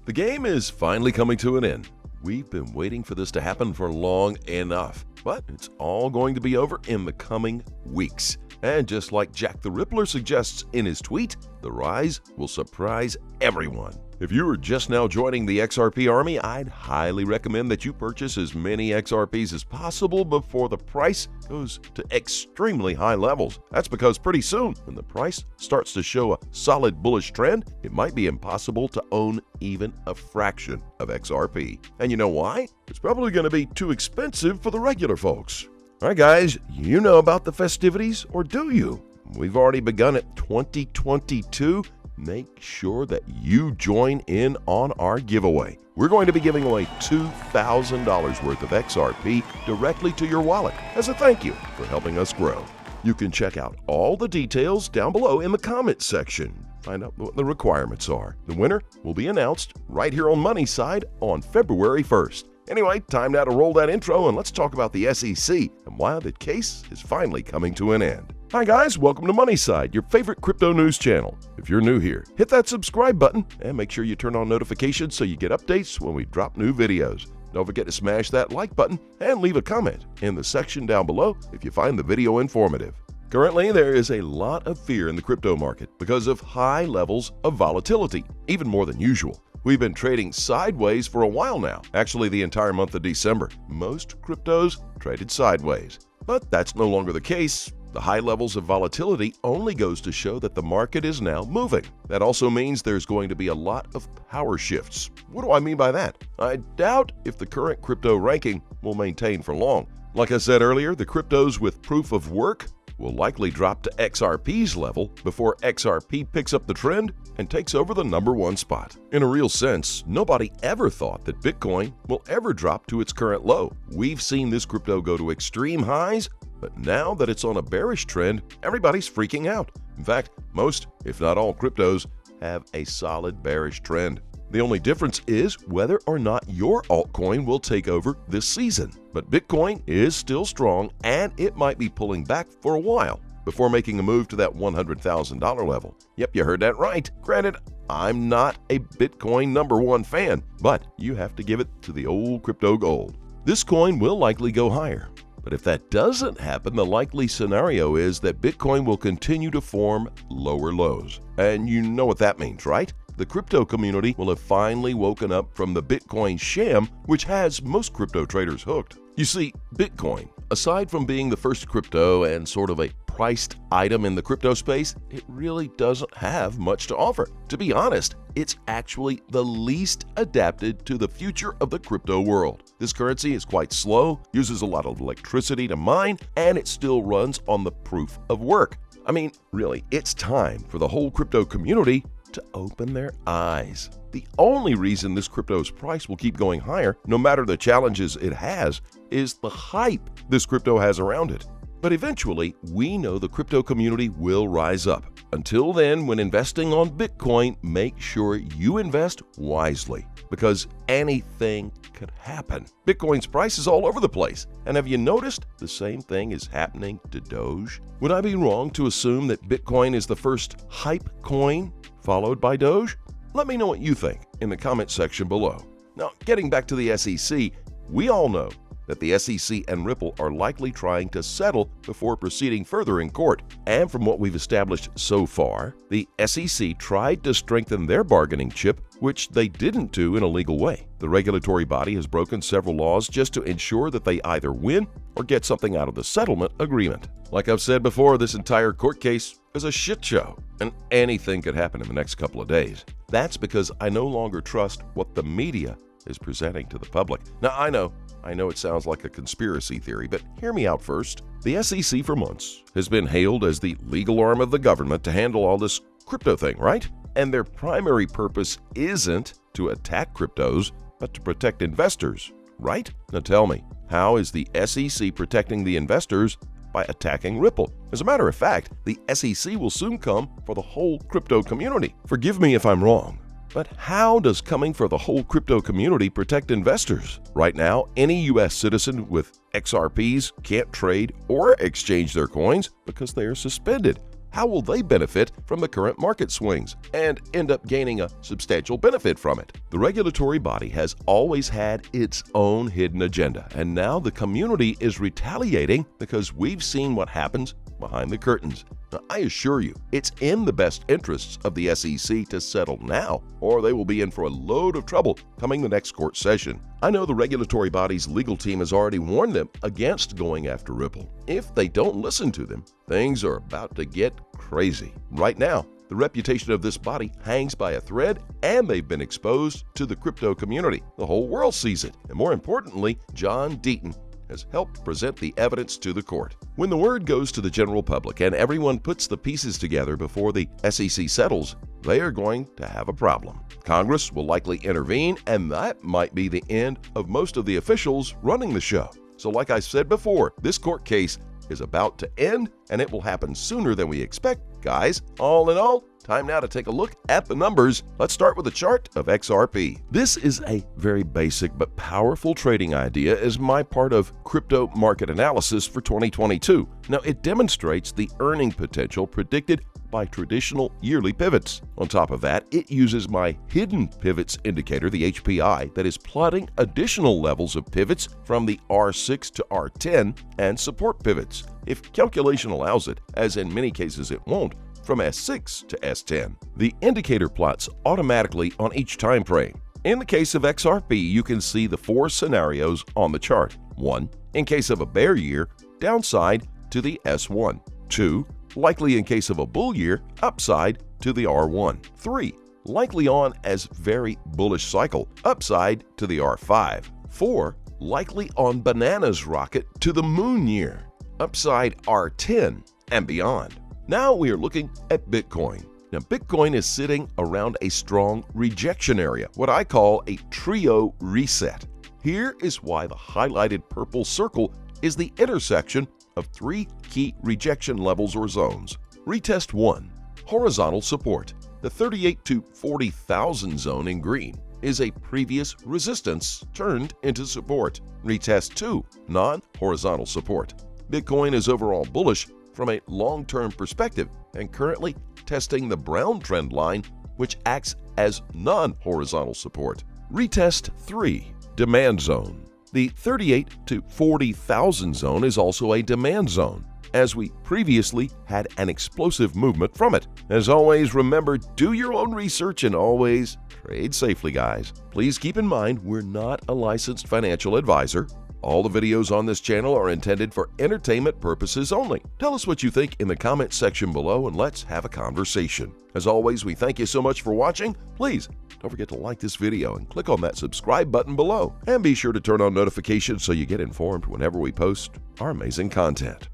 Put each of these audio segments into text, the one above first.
The game is finally coming to an end. We've been waiting for this to happen for long enough, but it's all going to be over in the coming weeks. And just like Jack the Rippler suggests in his tweet, the rise will surprise everyone. If you are just now joining the XRP army, I'd highly recommend that you purchase as many XRPs as possible before the price goes to extremely high levels. That's because pretty soon, when the price starts to show a solid bullish trend, it might be impossible to own even a fraction of XRP. And you know why? It's probably going to be too expensive for the regular folks. All right, guys, you know about the festivities, or do you? We've already begun at 2022. Make sure that you join in on our giveaway. We're going to be giving away $2,000 worth of XRP directly to your wallet as a thank you for helping us grow. You can check out all the details down below in the comments section. Find out what the requirements are. The winner will be announced right here on Money Side on February 1st. Anyway, time now to roll that intro and let's talk about the SEC and why the case is finally coming to an end. Hi guys, welcome to Money Side, your favorite crypto news channel. If you're new here, hit that subscribe button and make sure you turn on notifications so you get updates when we drop new videos. Don't forget to smash that like button and leave a comment in the section down below if you find the video informative. Currently, there is a lot of fear in the crypto market because of high levels of volatility, even more than usual. We've been trading sideways for a while now, actually the entire month of December. Most cryptos traded sideways, but that's no longer the case. The high levels of volatility only goes to show that the market is now moving. That also means there's going to be a lot of power shifts. What do I mean by that? I doubt if the current crypto ranking will maintain for long. Like I said earlier, the cryptos with proof of work will likely drop to XRP's level before XRP picks up the trend and takes over the #1 spot. In a real sense, nobody ever thought that Bitcoin will ever drop to its current low. We've seen this crypto go to extreme highs, but now that it's on a bearish trend, everybody's freaking out. In fact, most, if not all, cryptos have a solid bearish trend. The only difference is whether or not your altcoin will take over this season. But Bitcoin is still strong and it might be pulling back for a while before making a move to that $100,000 level. Yep, you heard that right. Granted, I'm not a Bitcoin #1 fan, but you have to give it to the old crypto gold. This coin will likely go higher. But if that doesn't happen, the likely scenario is that Bitcoin will continue to form lower lows. And you know what that means, right? The crypto community will have finally woken up from the Bitcoin sham, which has most crypto traders hooked. You see, Bitcoin, aside from being the first crypto and sort of a priced item in the crypto space, it really doesn't have much to offer. To be honest, it's actually the least adapted to the future of the crypto world. This currency is quite slow, uses a lot of electricity to mine, and it still runs on the proof of work. I mean, really, it's time for the whole crypto community to open their eyes. The only reason this crypto's price will keep going higher, no matter the challenges it has, is the hype this crypto has around it. But eventually, we know the crypto community will rise up. Until then, when investing on Bitcoin, make sure you invest wisely, because anything could happen. Bitcoin's price is all over the place. And have you noticed the same thing is happening to Doge? Would I be wrong to assume that Bitcoin is the first hype coin, followed by Doge? Let me know what you think in the comment section below. Now, getting back to the SEC, we all know that the SEC and Ripple are likely trying to settle before proceeding further in court. And from what we've established so far, the SEC tried to strengthen their bargaining chip, which they didn't do in a legal way. The regulatory body has broken several laws just to ensure that they either win or get something out of the settlement agreement. Like I've said before, this entire court case is a shit show, and anything could happen in the next couple of days. That's because I no longer trust what the media is presenting to the public. Now, I know it sounds like a conspiracy theory, but hear me out first. The SEC for months has been hailed as the legal arm of the government to handle all this crypto thing, right? And their primary purpose isn't to attack cryptos, but to protect investors, right? Now tell me, how is the SEC protecting the investors by attacking Ripple? As a matter of fact, the SEC will soon come for the whole crypto community. Forgive me if I'm wrong, but how does coming for the whole crypto community protect investors? Right now, any U.S. citizen with XRPs can't trade or exchange their coins because they are suspended. how will they benefit from the current market swings and end up gaining a substantial benefit from it? The regulatory body has always had its own hidden agenda, and now the community is retaliating because we've seen what happens behind the curtains. Now, I assure you, it's in the best interests of the SEC to settle now, or they will be in for a load of trouble coming the next court session. I know the regulatory body's legal team has already warned them against going after Ripple. If they don't listen to them, things are about to get crazy. Right now, the reputation of this body hangs by a thread, and they've been exposed to the crypto community. The whole world sees it, and more importantly, John Deaton has helped present the evidence to the court. When the word goes to the general public and everyone puts the pieces together before the SEC settles, they are going to have a problem. Congress will likely intervene, and that might be the end of most of the officials running the show. So like I said before, this court case is about to end, and it will happen sooner than we expect. Guys, all in all, time now to take a look at the numbers. Let's start with a chart of XRP. This is a very basic but powerful trading idea as my part of crypto market analysis for 2022. Now, it demonstrates the earning potential predicted by traditional yearly pivots. On top of that, it uses my hidden pivots indicator, the HPI, that is plotting additional levels of pivots from the R6 to R10 and support pivots, if calculation allows it, as in many cases it won't, from S6 to S10. The indicator plots automatically on each time frame. In the case of XRP, you can see the 4 scenarios on the chart. 1. In case of a bear year, downside to the S1. 2. Likely in case of a bull year, upside to the R1. 3. Likely on as very bullish cycle, upside to the R5. 4. Likely on bananas rocket to the moon year, upside R10 and beyond. Now we are looking at Bitcoin. Now, Bitcoin is sitting around a strong rejection area, what I call a trio reset. Here is why the highlighted purple circle is the intersection of 3 key rejection levels or zones. Retest 1, horizontal support. The 38 to 40,000 zone in green is a previous resistance turned into support. Retest 2, non-horizontal support. Bitcoin is overall bullish from a long-term perspective and currently testing the brown trend line, which acts as non-horizontal support. Retest 3, demand zone. The 38 to 40,000 zone is also a demand zone, as we previously had an explosive movement from it. As always, remember, do your own research and always trade safely, guys. Please keep in mind, we're not a licensed financial advisor. All the videos on this channel are intended for entertainment purposes only. Tell us what you think in the comment section below and let's have a conversation. As always, we thank you so much for watching. Please don't forget to like this video and click on that subscribe button below. And be sure to turn on notifications so you get informed whenever we post our amazing content.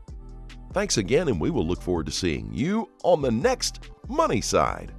Thanks again, and we will look forward to seeing you on the next Money Side.